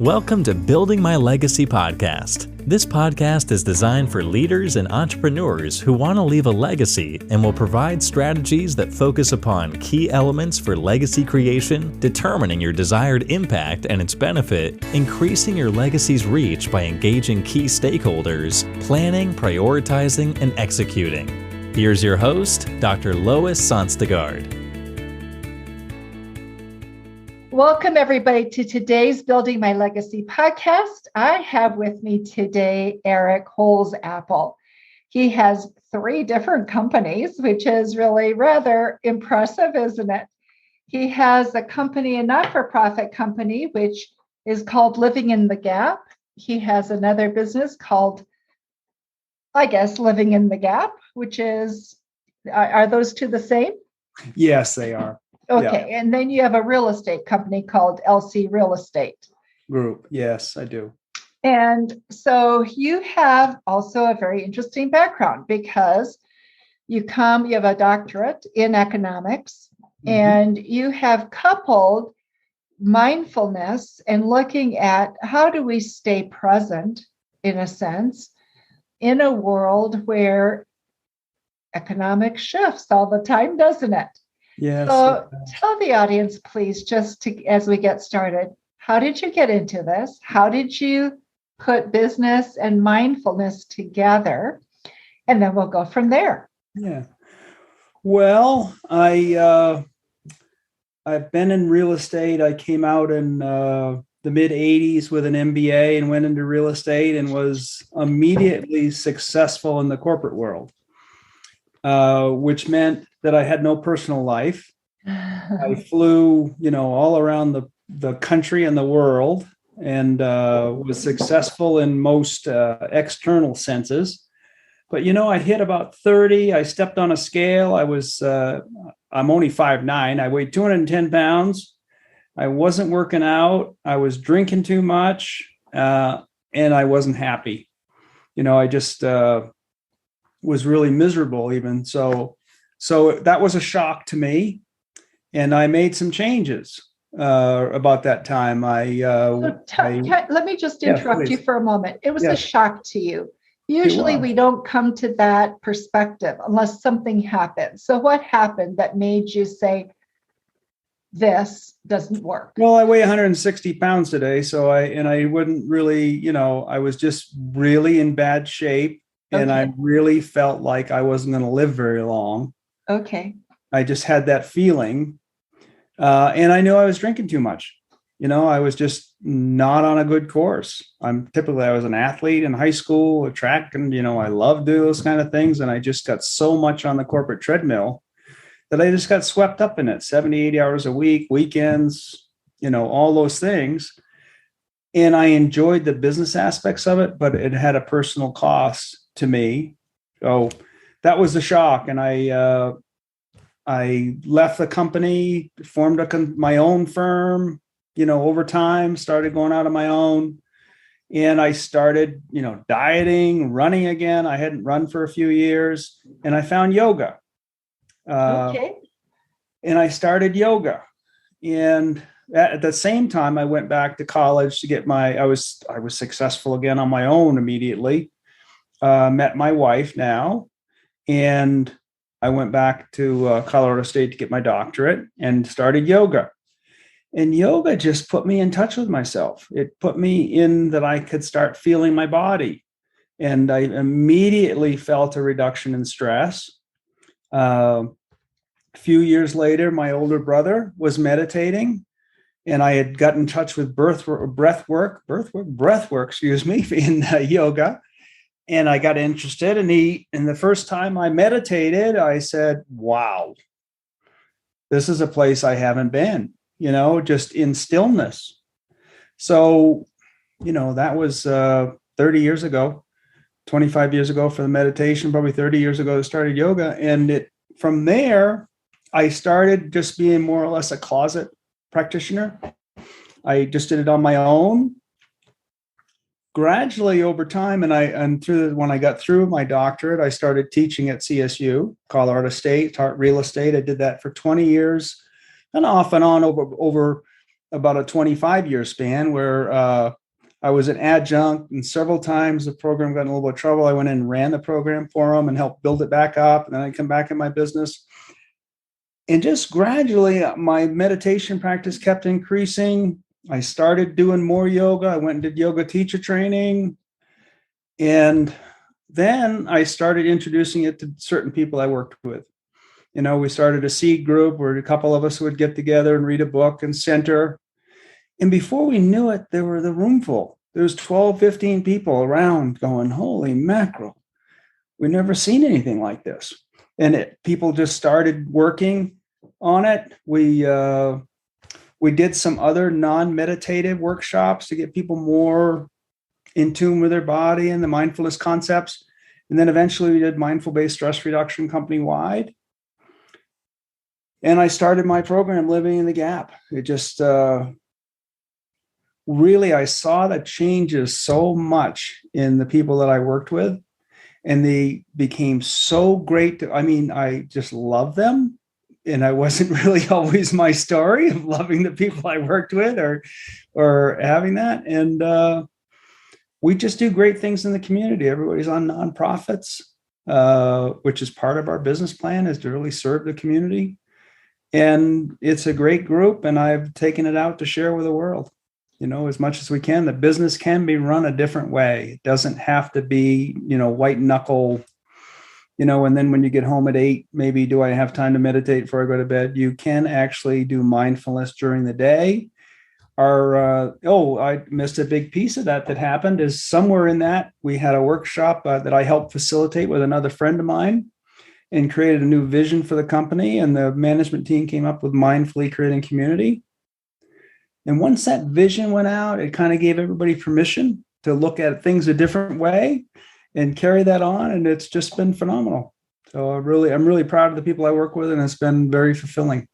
Welcome to Building My Legacy podcast. This podcast is designed for leaders and entrepreneurs who want to leave a legacy and will provide strategies that focus upon key elements for legacy creation, determining your desired impact and its benefit, increasing your legacy's reach by engaging key stakeholders, planning, prioritizing, and executing. Here's your host, Dr. Lois Sonstegard. Welcome, everybody, to today's Building My Legacy podcast. I have with me today Eric Holsapple. He has 3 different companies, which is really rather impressive, isn't it? He has a company, a not-for-profit company, which is called Living in the Gap. He has another business called, Living in the Gap, which is, are those two the same? Yes, they are. Okay, yeah. And then you have a real estate company called LC Real Estate Group. Yes, I do. And so you have also a very interesting background because you have a doctorate in economics, and you have coupled mindfulness and looking at how do we stay present, in a sense, in a world where economics shifts all the time, doesn't it? Yes. So tell the audience, please, as we get started, how did you get into this? How did you put business and mindfulness together? And then we'll go from there. Yeah. Well, I've been in real estate. I came out in the mid 80s with an MBA and went into real estate and was immediately successful in the corporate world, which meant that I had no personal life. I flew, all around the country and the world and was successful in most external senses. But, I hit about 30. I stepped on a scale. I'm only 5'9". I weighed 210 pounds. I wasn't working out. I was drinking too much and I wasn't happy. I just was really miserable even. So that was a shock to me, and I made some changes about that time. Let me just interrupt you for a moment. It was a shock to you. Usually we don't come to that perspective unless something happens. So what happened that made you say, this doesn't work? Well, I weigh 160 pounds today, so I wouldn't really, I was just really in bad shape, and I really felt like I wasn't going to live very long. Okay. I just had that feeling. And I knew I was drinking too much. I was just not on a good course. I was an athlete in high school, a track, and, I loved doing those kind of things. And I just got so much on the corporate treadmill that I just got swept up in it, 70, 80 hours a week, weekends, all those things. And I enjoyed the business aspects of it, but it had a personal cost to me. So that was the shock. And I left the company, formed my own firm, over time, started going out on my own. And I started, dieting, running again. I hadn't run for a few years, and I found yoga. And I started yoga. And at the same time, I went back to college to get I was successful again on my own immediately. Met my wife now. And I went back to Colorado State to get my doctorate and started yoga. And yoga just put me in touch with myself. It put me in that I could start feeling my body. And I immediately felt a reduction in stress. A few years later, my older brother was meditating, and I had got in touch with breath work, in yoga. And I got interested, and the first time I meditated, I said, wow, this is a place I haven't been, just in stillness. So, that was 30 years ago, 25 years ago for the meditation, probably 30 years ago I started yoga. And from there, I started just being more or less a closet practitioner. I just did it on my own. Gradually over time, when I got through my doctorate, I started teaching at CSU, Colorado State, taught real estate. I did that for 20 years, and off and on over about a 25-year span where I was an adjunct, and several times the program got in a little bit of trouble. I went in and ran the program for them and helped build it back up. And then I come back in my business. And just gradually, my meditation practice kept increasing. I started doing more yoga. I went and did yoga teacher training. And then I started introducing it to certain people I worked with. We started a seed group where a couple of us would get together and read a book and center. And before we knew it, there were the room full. There's 12, 15 people around going, holy mackerel. We've never seen anything like this. And people just started working on it. We did some other non-meditative workshops to get people more in tune with their body and the mindfulness concepts. And then eventually we did mindful-based stress reduction company-wide. And I started my program, Living in the Gap. It just really, I saw the changes so much in the people that I worked with. And they became so great. I just love them. And I wasn't really always my story of loving the people I worked with or having that. And we just do great things in the community. Everybody's on nonprofits, which is part of our business plan, is to really serve the community. And it's a great group, and I've taken it out to share with the world, as much as we can. The business can be run a different way. It doesn't have to be, white knuckle, and then when you get home at 8, maybe do I have time to meditate before I go to bed? You can actually do mindfulness during the day. I missed a big piece of that happened is somewhere in that we had a workshop that I helped facilitate with another friend of mine and created a new vision for the company. And the management team came up with mindfully creating community. And once that vision went out, it kind of gave everybody permission to look at things a different way and carry that on. And it's just been phenomenal. So I'm really proud of the people I work with, and it's been very fulfilling.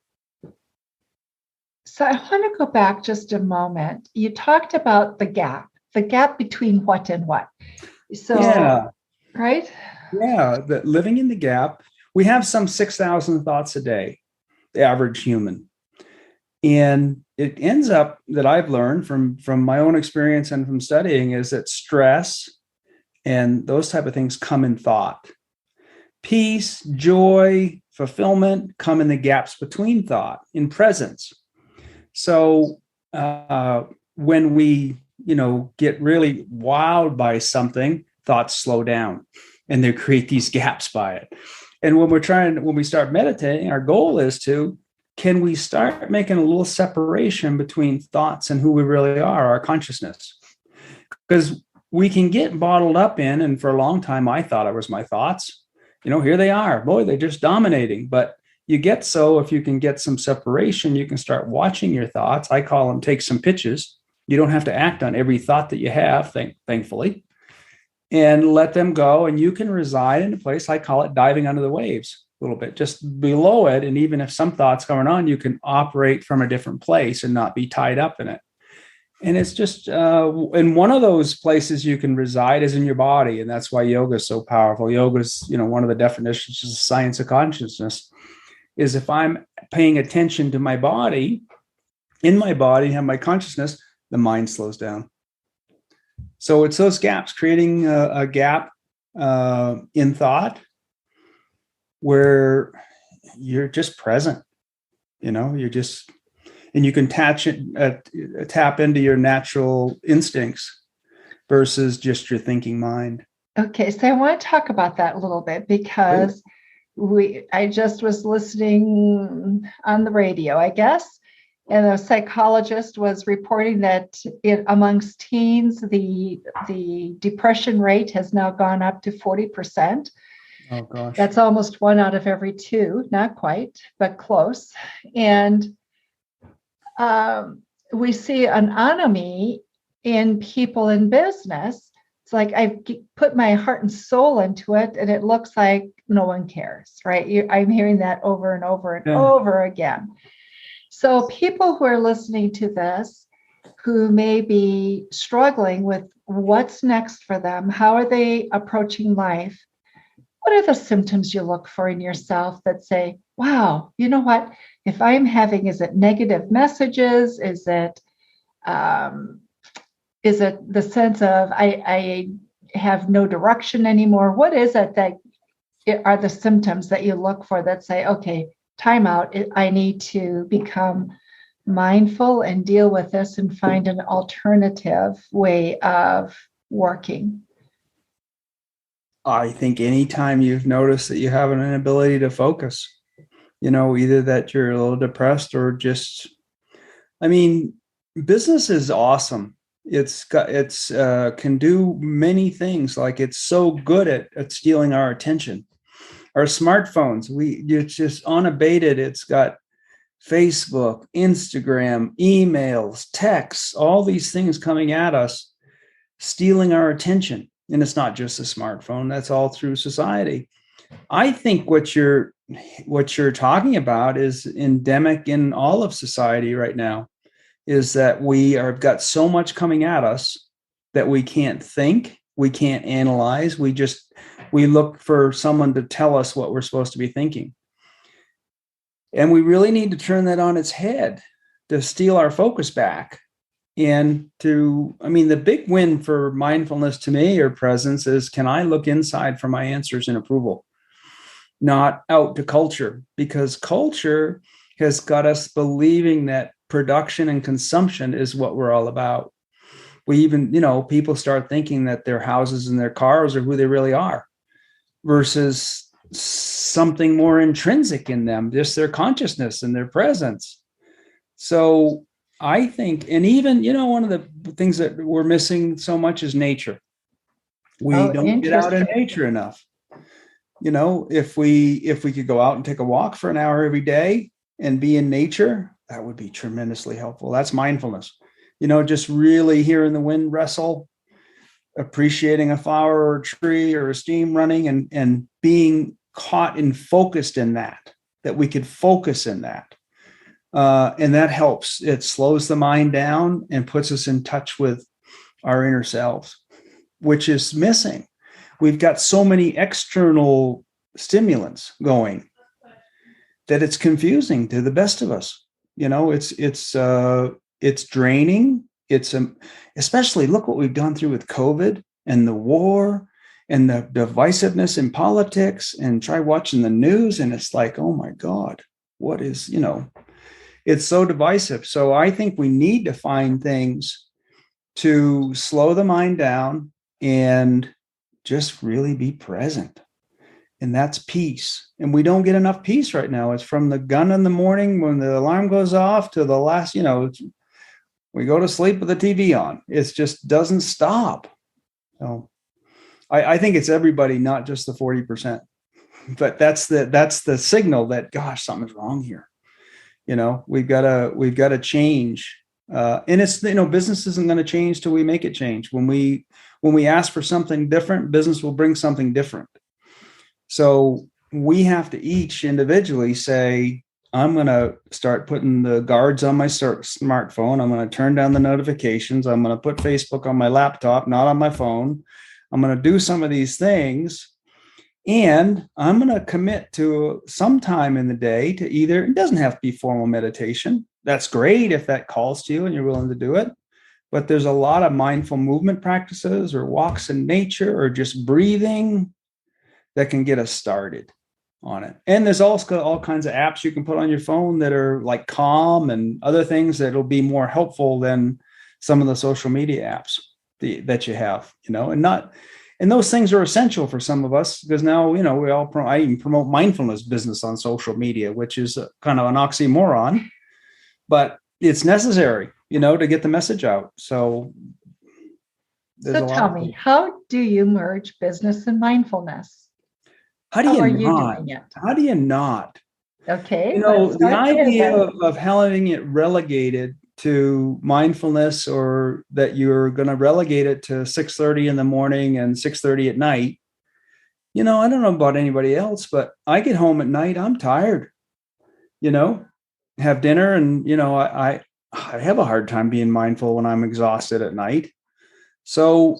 So I want to go back just a moment. You talked about the gap between what and what. So, yeah. Right? Yeah, living in the gap. We have some 6,000 thoughts a day, the average human. And it ends up that I've learned from my own experience and from studying is that stress and those type of things come in thought. Peace, joy, fulfillment come in the gaps between thought, in presence. So when we, get really wowed by something, thoughts slow down and they create these gaps by it. And when we start meditating, our goal is can we start making a little separation between thoughts and who we really are, our consciousness? Because we can get bottled up in, and for a long time, I thought it was my thoughts. Here they are. Boy, they're just dominating. But if you can get some separation, you can start watching your thoughts. I call them take some pitches. You don't have to act on every thought that you have, thankfully, and let them go. And you can reside in a place, I call it diving under the waves a little bit, just below it. And even if some thoughts going on, you can operate from a different place and not be tied up in it. And it's just, in one of those places you can reside is in your body. And that's why yoga is so powerful. Yoga is, one of the definitions is the science of consciousness. Is if I'm paying attention to my body, in my body, have my consciousness, the mind slows down. So it's those gaps, creating a gap in thought where you're just present, and you can tap into your natural instincts versus just your thinking mind. Okay, so I want to talk about that a little bit because I just was listening on the radio, I guess, and a psychologist was reporting that amongst teens, the depression rate has now gone up to 40%. Oh gosh. That's almost 1 out of every 2, not quite, but close. And we see an enemy in people in business. It's like I've put my heart and soul into it, and it looks like no one cares, right? I'm hearing that over and over and over again. So people who are listening to this, who may be struggling with what's next for them, how are they approaching life? what are the symptoms you look for in yourself that say, wow, you know what, if I'm having, is it negative messages? Is it the sense of I have no direction anymore? What is it that are the symptoms that you look for that say, okay, time out, I need to become mindful and deal with this and find an alternative way of working? I think anytime you've noticed that you have an inability to focus, either that you're a little depressed or just, business is awesome. It's can do many things. Like, it's so good at stealing our attention. Our smartphones, it's just unabated. It's got Facebook, Instagram, emails, texts, all these things coming at us, stealing our attention. And it's not just a smartphone, that's all through society. I think what you're talking about is endemic in all of society right now, is that we've got so much coming at us that we can't think, we can't analyze, we look for someone to tell us what we're supposed to be thinking. And we really need to turn that on its head to steal our focus back. And the big win for mindfulness to me, or presence, is, can I look inside for my answers and approval, not out to culture? Because culture has got us believing that production and consumption is what we're all about. We even, people start thinking that their houses and their cars are who they really are, versus something more intrinsic in them, just their consciousness and their presence. So I think, and even, one of the things that we're missing so much is nature. We don't get out in nature enough. If we could go out and take a walk for an hour every day and be in nature, that would be tremendously helpful. That's mindfulness. Just really hearing the wind rustle, appreciating a flower or a tree or a stream running, and being caught and focused in that we could focus in that. And that helps. It slows the mind down and puts us in touch with our inner selves, which is missing. We've got so many external stimulants going that it's confusing to the best of us. It's draining. It's especially, look what we've gone through with COVID and the war and the divisiveness in politics, and try watching the news, and it's like, oh my God, what is, it's so divisive. So I think we need to find things to slow the mind down and just really be present. And that's peace. And we don't get enough peace right now. It's from the gun in the morning when the alarm goes off to the last, we go to sleep with the TV on. It just doesn't stop. So I think it's everybody, not just the 40%. But that's the signal that, gosh, something's wrong here. We've got to change. And it's, business isn't going to change till we make it change. When we ask for something different, business will bring something different. So we have to each individually say, I'm going to start putting the guards on my smartphone. I'm going to turn down the notifications. I'm going to put Facebook on my laptop, not on my phone. I'm going to do some of these things. And I'm going to commit to some time in the day to either, it doesn't have to be formal meditation. That's great if that calls to you and you're willing to do it. But there's a lot of mindful movement practices or walks in nature or just breathing that can get us started on it. And there's also all kinds of apps you can put on your phone that are like Calm and other things that will be more helpful than some of the social media apps that you have, and those things are essential for some of us, because now, I even promote mindfulness business on social media, which is kind of an oxymoron, but it's necessary, to get the message out. So tell me, how do you merge business and mindfulness? How do you not? Okay. The idea of having it relegated to mindfulness, or that you're going to relegate it to 6:30 in the morning and 6:30 at night. I don't know about anybody else, but I get home at night, I'm tired, have dinner. And, I have a hard time being mindful when I'm exhausted at night. So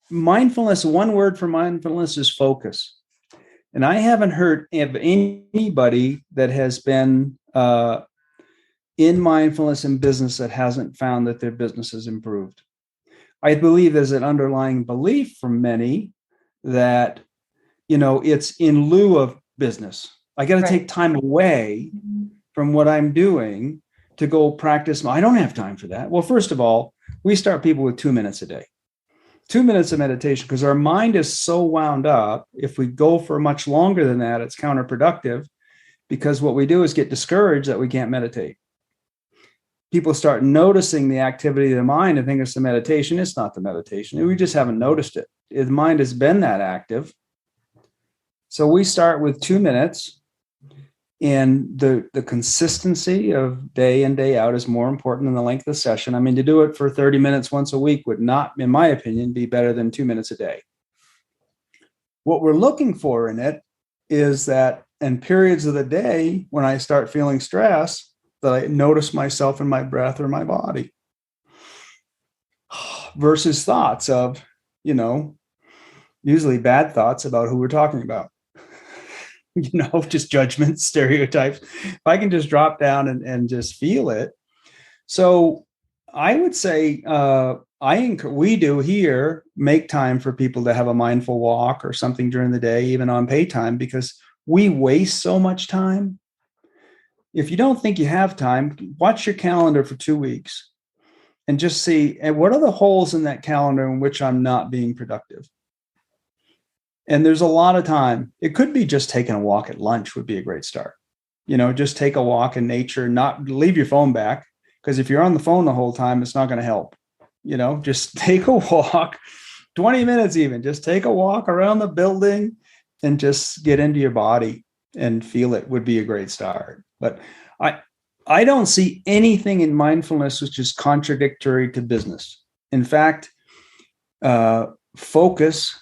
mindfulness, one word for mindfulness is focus. And I haven't heard of anybody that has been in mindfulness in business that hasn't found that their business has improved. I believe there's an underlying belief from many that, it's in lieu of business. I got to take time away from what I'm doing to go practice. I don't have time for that. Well, first of all, we start people with 2 minutes a day. 2 minutes of meditation, because our mind is so wound up. If we go for much longer than that, it's counterproductive, because what we do is get discouraged that we can't meditate. People start noticing the activity of the mind and think it's the meditation. It's not the meditation. We just haven't noticed it. The mind has been that active. So we start with 2 minutes, and the consistency of day in, day out is more important than the length of the session. I mean, to do it for 30 minutes once a week would not, in my opinion, be better than 2 minutes a day. What we're looking for in it is that in periods of the day, when I start feeling stress, that I notice myself in my breath or my body, versus thoughts of, usually bad thoughts about who we're talking about, just judgments, stereotypes. If I can just drop down and just feel it. So I would say, we do here make time for people to have a mindful walk or something during the day, even on pay time, because we waste so much time. If you don't think you have time, watch your calendar for 2 weeks and just see, and what are the holes in that calendar in which I'm not being productive? And there's a lot of time. It could be just taking a walk at lunch would be a great start. Just take a walk in nature, not leave your phone back, because if you're on the phone the whole time, it's not going to help. Just take a walk, 20 minutes even, just take a walk around the building and just get into your body and feel it would be a great start. But I don't see anything in mindfulness which is contradictory to business. In fact, focus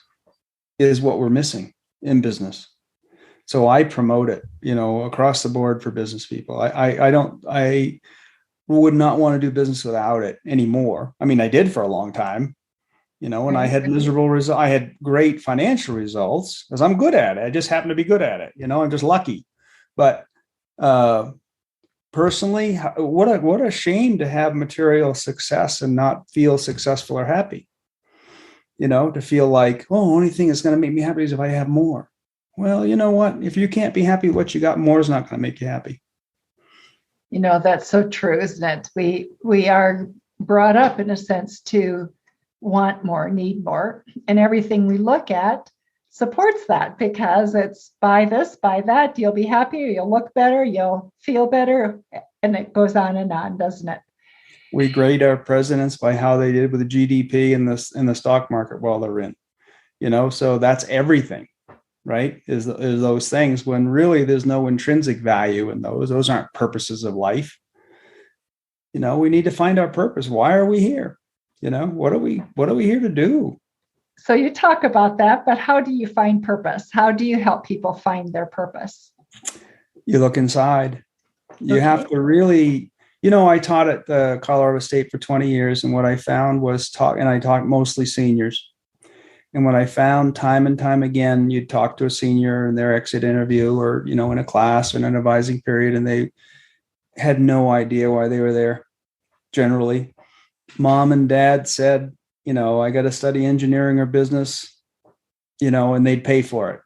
is what we're missing in business. So I promote it, across the board for business people. I would not want to do business without it anymore. I mean, I did for a long time, and I had miserable results. I had great financial results because I'm good at it. I just happen to be good at it. I'm just lucky. But personally, what a shame to have material success and not feel successful or happy. To feel like, only thing that's going to make me happy is if I have more. Well, you know what? If you can't be happy with what you got, more is not going to make you happy. That's so true, isn't it? We are brought up in a sense to want more, need more, and everything we look at supports that, because it's buy this, buy that, you'll be happier, you'll look better, you'll feel better, and it goes on, doesn't it? We grade our presidents by how they did with the GDP in the stock market while they're in, so that's everything, right? Is those things, when really there's no intrinsic value in those. Those aren't purposes of life. We need to find our purpose. Why are we here? What are we here to do? So you talk about that, but how do you find purpose? How do you help people find their purpose? You look inside. You have to really, I taught at the Colorado State for 20 years. And what I found was I taught mostly seniors. And what I found time and time again, you'd talk to a senior in their exit interview or, in a class or in an advising period, and they had no idea why they were there. Generally, mom and dad said, I got to study engineering or business, and they'd pay for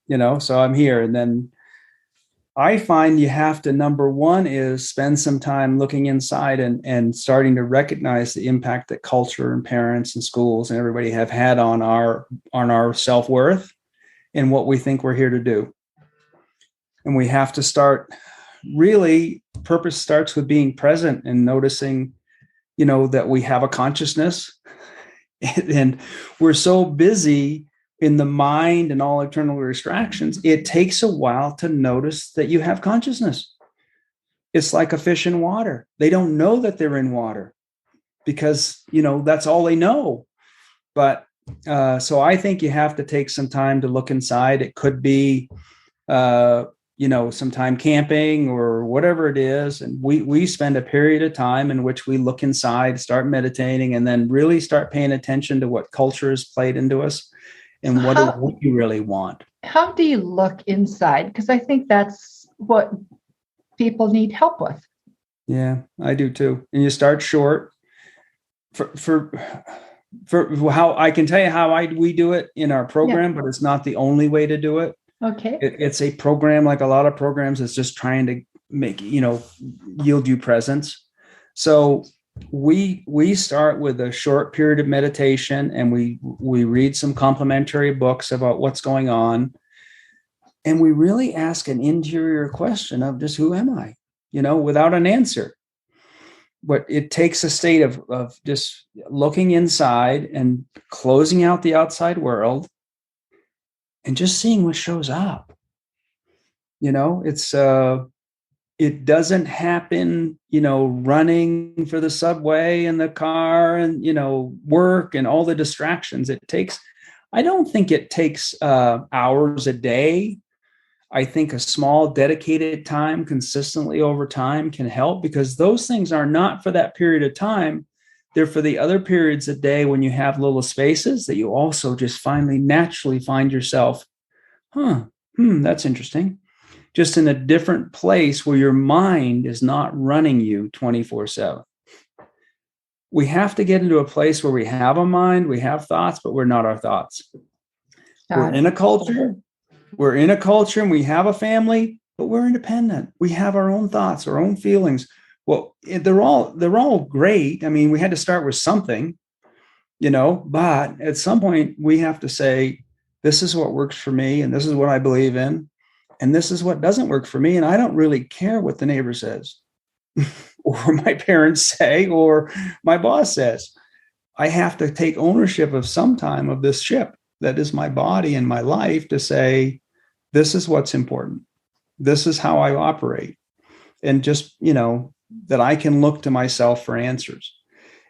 it, so I'm here. And then I find you have to, number one is spend some time looking inside and starting to recognize the impact that culture and parents and schools and everybody have had on our self-worth and what we think we're here to do. And we have to start, really, purpose starts with being present and noticing, that we have a consciousness, and we're so busy in the mind and all external distractions. It takes a while to notice that you have consciousness. It's like a fish in water. They don't know that they're in water because, that's all they know. But so I think you have to take some time to look inside. It could be, some time camping or whatever it is. And we spend a period of time in which we look inside, start meditating, and then really start paying attention to what culture has played into us and what do we really want. how do you look inside? Because I think that's what people need help with. Yeah, I do too. And you start short. For how I can tell you how we do it in our program, but it's not the only way to do it. Okay. It's a program, like a lot of programs, that's just trying to make, yield you presence. So we start with a short period of meditation, and we read some complementary books about what's going on. And we really ask an interior question of just, who am I? Without an answer. But it takes a state of just looking inside and closing out the outside world and just seeing what shows up. It doesn't happen, running for the subway and the car and, work and all the distractions. I don't think it takes hours a day. I think a small dedicated time consistently over time can help, because those things are not for that period of time. They're for the other periods of day when you have little spaces that you also just finally naturally find yourself, that's interesting. Just in a different place where your mind is not running you 24/7. We have to get into a place where we have a mind, we have thoughts, but we're not our thoughts. We're in a culture and we have a family, but we're independent. We have our own thoughts, our own feelings. Well, they're all great. I mean, we had to start with something, but at some point we have to say, this is what works for me, and this is what I believe in, and this is what doesn't work for me. And I don't really care what the neighbor says or my parents say or my boss says. I have to take ownership of some time of this ship that is my body and my life, to say, this is what's important. This is how I operate. And just, that I can look to myself for answers.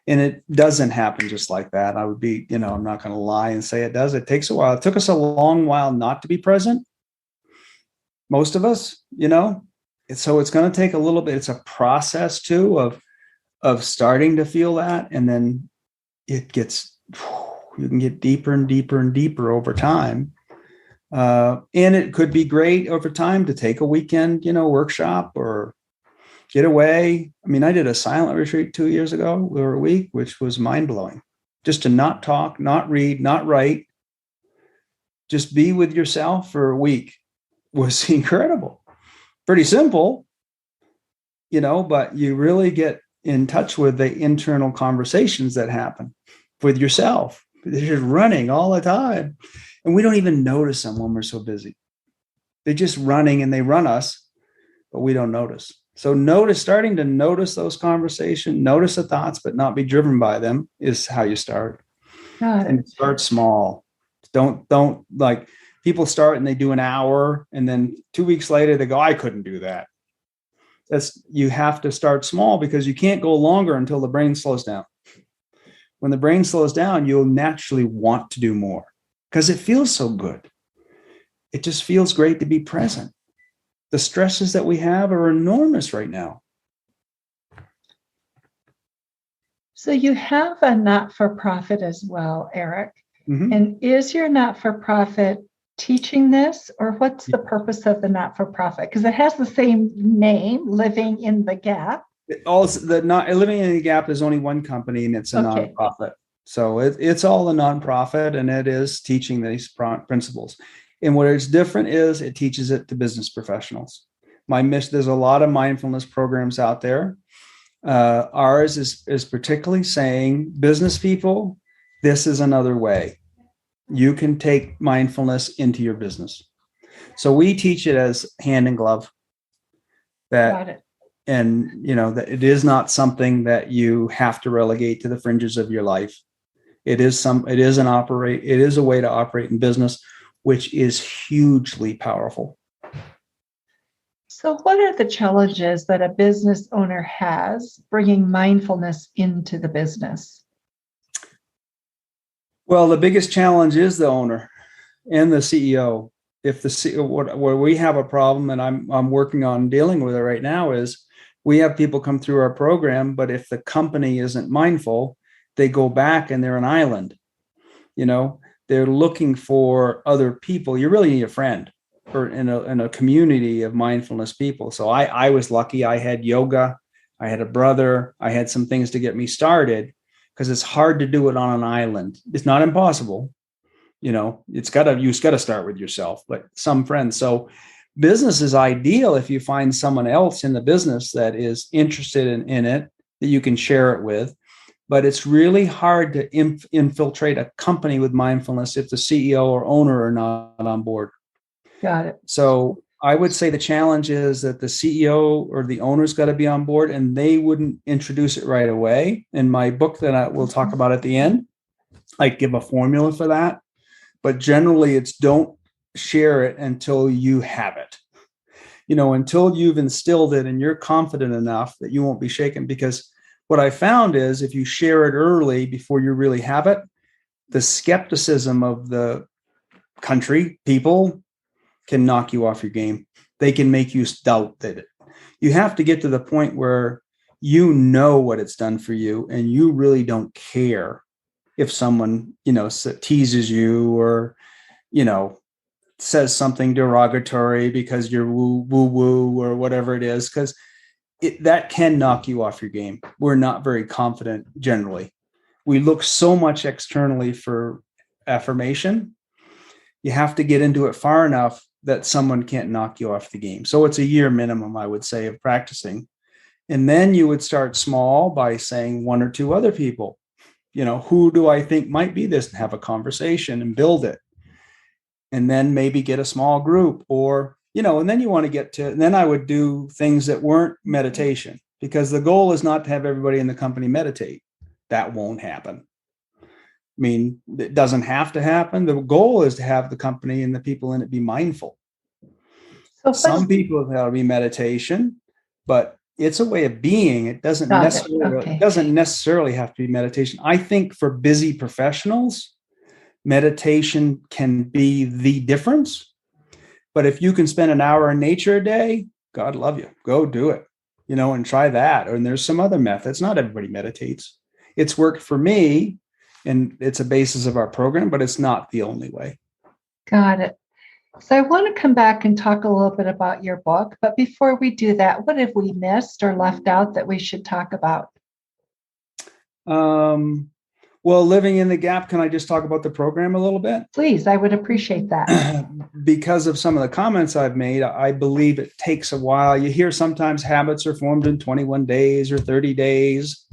And it doesn't happen just like that. I would be, I'm not going to lie and say it does. It takes a while. It took us a long while not to be present. Most of us, so it's going to take a little bit. It's a process too of starting to feel that. And then you can get deeper and deeper and deeper over time. And it could be great over time to take a weekend, workshop or get away. I mean, I did a silent retreat 2 years ago or a week, which was mind blowing. Just to not talk, not read, not write, just be with yourself for a week was incredible. Pretty simple, but you really get in touch with the internal conversations that happen with yourself. They're just running all the time. And we don't even notice them when we're so busy. They're just running and they run us, but we don't notice. So starting to notice those conversations, notice the thoughts, but not be driven by them is how you start. And start small. Don't like people start and they do an hour and then 2 weeks later they go, I couldn't do that. You have to start small, because you can't go longer until the brain slows down. When the brain slows down, you'll naturally want to do more because it feels so good. It just feels great to be present. The stresses that we have are enormous right now. So you have a not-for-profit as well, Eric. Mm-hmm. And is your not-for-profit teaching this, or what's the purpose of the not-for-profit? Because it has the same name, Living in the Gap. Living in the Gap is only one company, and it's a nonprofit. So it's all a nonprofit, and it is teaching these principles. And what is different is it teaches it to business professionals. There's a lot of mindfulness programs out there. Ours is particularly saying, business people, this is another way. You can take mindfulness into your business. So we teach it as hand in glove. Got it. And that it is not something that you have to relegate to the fringes of your life. It is a way to operate in business, which is hugely powerful. So what are the challenges that a business owner has bringing mindfulness into the business? Well, the biggest challenge is the owner and the CEO. Where we have a problem, and I'm working on dealing with it right now, is we have people come through our program, but if the company isn't mindful, they go back and they're an island. they're looking for other people. You really need a friend or in a community of mindfulness people. So I was lucky. I had yoga. I had a brother. I had some things to get me started, because it's hard to do it on an island. It's not impossible. You know, you got to start with yourself, but some friends. So business is ideal if you find someone else in the business that is interested in it, that you can share it with. But it's really hard to infiltrate a company with mindfulness if the CEO or owner are not on board. Got it. So I would say the challenge is that the CEO or the owner's got to be on board, and they wouldn't introduce it right away. In my book that I will talk about at the end, I give a formula for that. But generally, it's don't share it until you have it. You know, until you've instilled it and you're confident enough that you won't be shaken. Because what I found is if you share it early before you really have it, the skepticism of the country, people, can knock you off your game. They can make you doubt that you have to get to the point where you know what it's done for you, and you really don't care if someone, you know, teases you or, you know, says something derogatory because you're woo or whatever it is, because that can knock you off your game. We're not very confident generally. We look so much externally for affirmation. You have to get into it far enough that someone can't knock you off the game. So it's a year minimum, I would say, of practicing. And then you would start small by saying one or two other people, you know, who do I think might be this, and have a conversation and build it. And then maybe get a small group, or, you know, and then you want to get to, and then I would do things that weren't meditation, because the goal is not to have everybody in the company meditate. That won't happen. I mean, it doesn't have to happen. The goal is to have the company and the people in it be mindful. So some people, that'll be meditation, but it's a way of being. It doesn't necessarily have to be meditation. I think for busy professionals, meditation can be the difference. But if you can spend an hour in nature a day, God love you, go do it, you know, and try that. And there's some other methods. Not everybody meditates. It's worked for me, and it's a basis of our program, but it's not the only way. Got it. So I want to come back and talk a little bit about your book. But before we do that, what have we missed or left out that we should talk about? Well, living in the gap, can I just talk about the program a little bit? Please, I would appreciate that. Because of some of the comments I've made, I believe it takes a while. You hear sometimes habits are formed in 21 days or 30 days.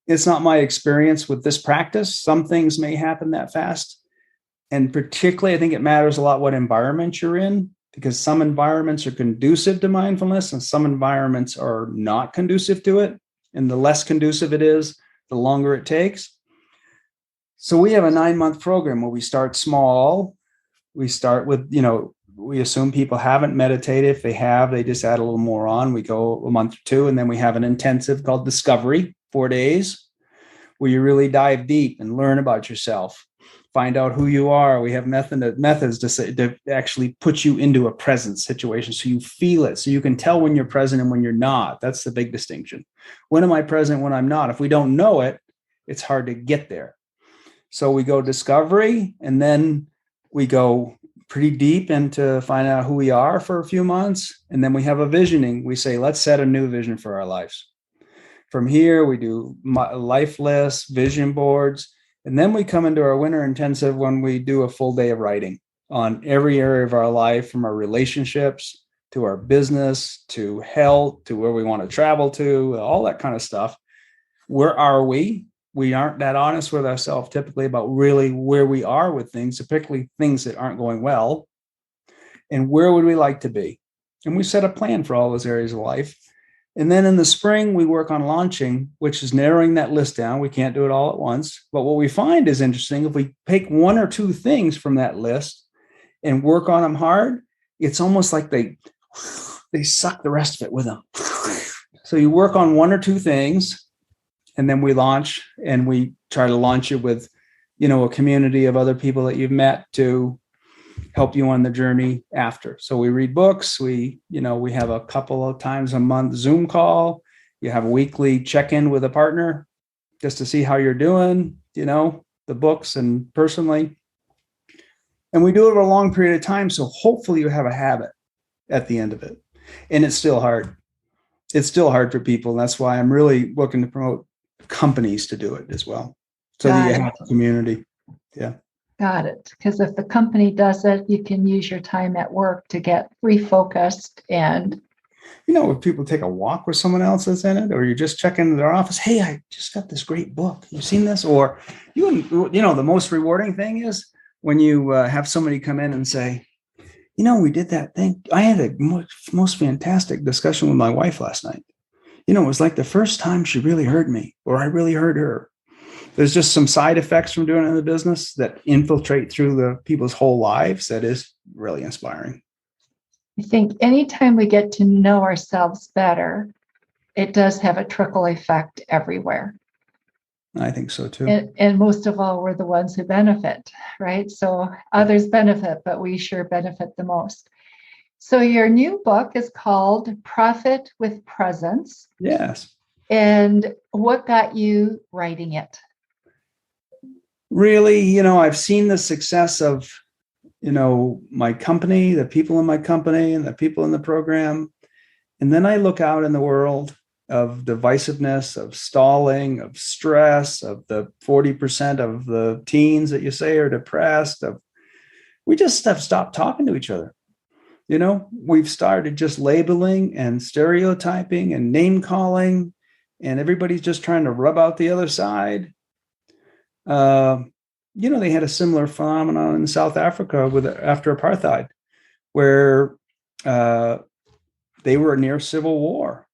It's not my experience with this practice. Some things may happen that fast. And particularly, I think it matters a lot what environment you're in, because some environments are conducive to mindfulness and some environments are not conducive to it. And the less conducive it is, the longer it takes. So we have a 9-month program where we start small. We start with, you know, we assume people haven't meditated. If they have, they just add a little more on. We go a month or two, and then we have an intensive called Discovery, 4 days, where you really dive deep and learn about yourself, find out who you are. We have methods to actually put you into a present situation so you feel it, so you can tell when you're present and when you're not. That's the big distinction. When am I present, when I'm not? If we don't know it, it's hard to get there. So we go Discovery, and then we go pretty deep into find out who we are for a few months. And then we have a visioning. We say, let's set a new vision for our lives. From here, we do life lists, vision boards. And then we come into our winter intensive when we do a full day of writing on every area of our life, from our relationships to our business, to health, to where we want to travel to, all that kind of stuff. Where are we? We aren't that honest with ourselves typically about really where we are with things, particularly things that aren't going well. And where would we like to be? And we set a plan for all those areas of life. And then in the spring, we work on launching, which is narrowing that list down. We can't do it all at once. But what we find is interesting. If we pick one or two things from that list and work on them hard, it's almost like they suck the rest of it with them. So you work on one or two things, and then we launch, and we try to launch it with, you know, a community of other people that you've met to help you on the journey after. So we read books. We have a couple of times a month Zoom call. You have a weekly check-in with a partner just to see how you're doing, you know, the books and personally. And we do it over a long period of time. So hopefully you have a habit at the end of it. And it's still hard. It's still hard for people. And that's why I'm really looking to promote companies to do it as well. So that you have a community. Yeah. Got it. Because if the company does it, you can use your time at work to get refocused. And if people take a walk with someone else that's in it, or you just check into their office, hey, I just got this great book. You seen this? Or the most rewarding thing is when you have somebody come in and say, we did that thing. I had a most fantastic discussion with my wife last night. It was like the first time she really heard me, or I really heard her. There's just some side effects from doing it in the business that infiltrate through the people's whole lives. That is really inspiring. I think anytime we get to know ourselves better, it does have a trickle effect everywhere. I think so too. And most of all, we're the ones who benefit, right? So others benefit, but we sure benefit the most. So your new book is called Profit with Presence. Yes. And what got you writing it? Really, I've seen the success of, my company, the people in my company, and the people in the program. And then I look out in the world of divisiveness, of stalling, of stress, of the 40% of the teens that you say are depressed. We just have stopped talking to each other. We've started just labeling and stereotyping and name calling, and everybody's just trying to rub out the other side. They had a similar phenomenon in South Africa after apartheid, where they were near civil war.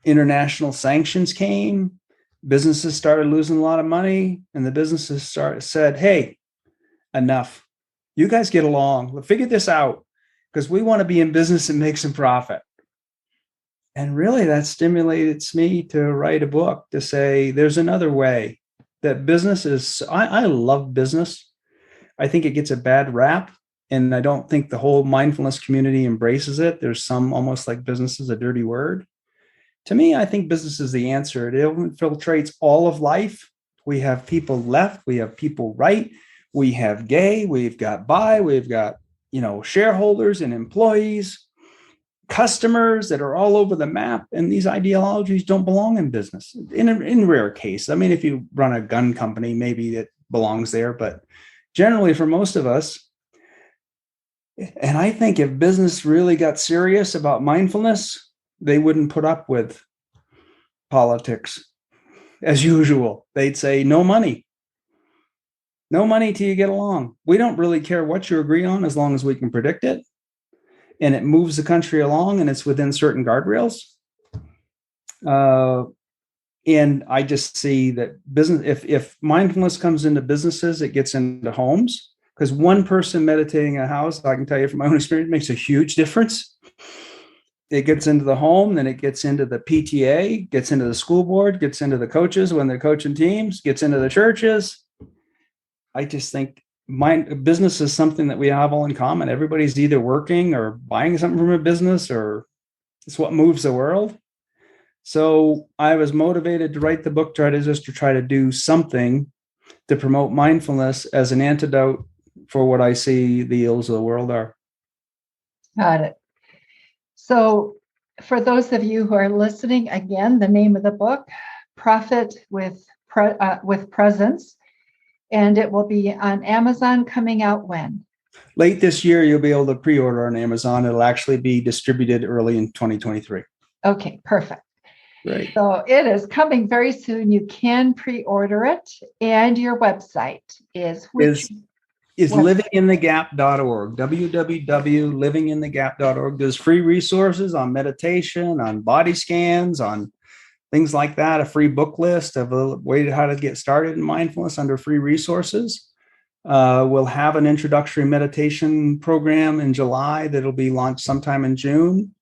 International sanctions came, businesses started losing a lot of money, and the businesses said, hey, enough. You guys get along. We'll figure this out because we want to be in business and make some profit. And really that stimulated me to write a book to say there's another way. That business is, I love business. I think it gets a bad rap, and I don't think the whole mindfulness community embraces it. There's some almost like business is a dirty word. To me, I think business is the answer. It infiltrates all of life. We have people left, we have people right, we have gay, we've got bi, we've got, shareholders and employees, customers that are all over the map, and these ideologies don't belong in business in rare case. I mean, if you run a gun company, maybe it belongs there, but generally for most of us. And I think if business really got serious about mindfulness, they wouldn't put up with politics as usual. They'd say, no money till you get along. We don't really care what you agree on as long as we can predict it. And it moves the country along, and it's within certain guardrails. And I just see that business, if mindfulness comes into businesses, it gets into homes. Because one person meditating in a house, I can tell you from my own experience, makes a huge difference. It gets into the home, then it gets into the PTA, gets into the school board, gets into the coaches when they're coaching teams, gets into the churches. I just think business is something that we have all in common. Everybody's either working or buying something from a business, or it's what moves the world. So I was motivated to write the book, try to do something to promote mindfulness as an antidote for what I see the ills of the world are. Got it. So for those of you who are listening, again, the name of the book, Profit with Presence. And it will be on Amazon coming out when? Late this year, you'll be able to pre-order on Amazon. It'll actually be distributed early in 2023. Okay, perfect. Right. So it is coming very soon. You can pre-order it. And your website is livinginthegap.org, www.livinginthegap.org. There's free resources on meditation, on body scans, on things like that, a free book list of a way to how to get started in mindfulness under free resources. We'll have an introductory meditation program in July that'll be launched sometime in June.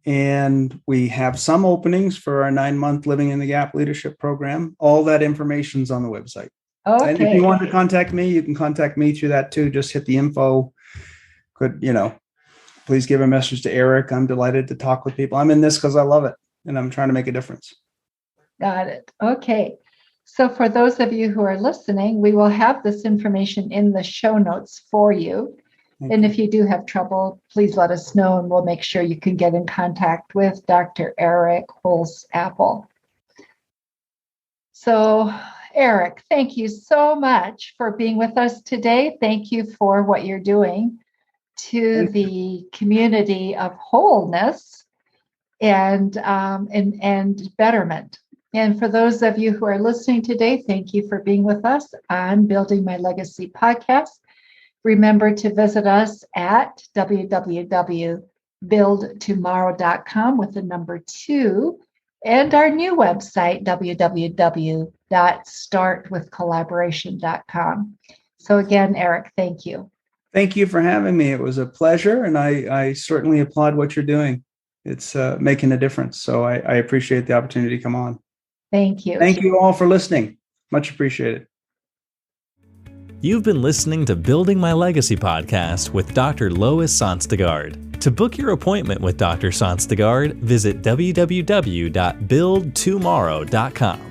And we have some openings for our 9-month Living in the Gap leadership program. All that information's on the website. Okay. And if you want to contact me, you can contact me through that too. Just hit the info. Please give a message to Eric. I'm delighted to talk with people. I'm in this because I love it, and I'm trying to make a difference. Got it. Okay. So for those of you who are listening, we will have this information in the show notes for you. And if you do have trouble, please let us know, and we'll make sure you can get in contact with Dr. Eric Holsapple. So, Eric, thank you so much for being with us today. Thank you for what you're doing to the community of wholeness and betterment. And for those of you who are listening today, thank you for being with us on Building My Legacy podcast. Remember to visit us at www.buildtomorrow.com with the number 2, and our new website, www.startwithcollaboration.com. So again, Eric, thank you. Thank you for having me. It was a pleasure, and I certainly applaud what you're doing. It's making a difference. So I appreciate the opportunity to come on. Thank you. Thank you all for listening. Much appreciated. You've been listening to Building My Legacy podcast with Dr. Lois Sonstegard. To book your appointment with Dr. Sonstegard, visit www.buildtomorrow.com.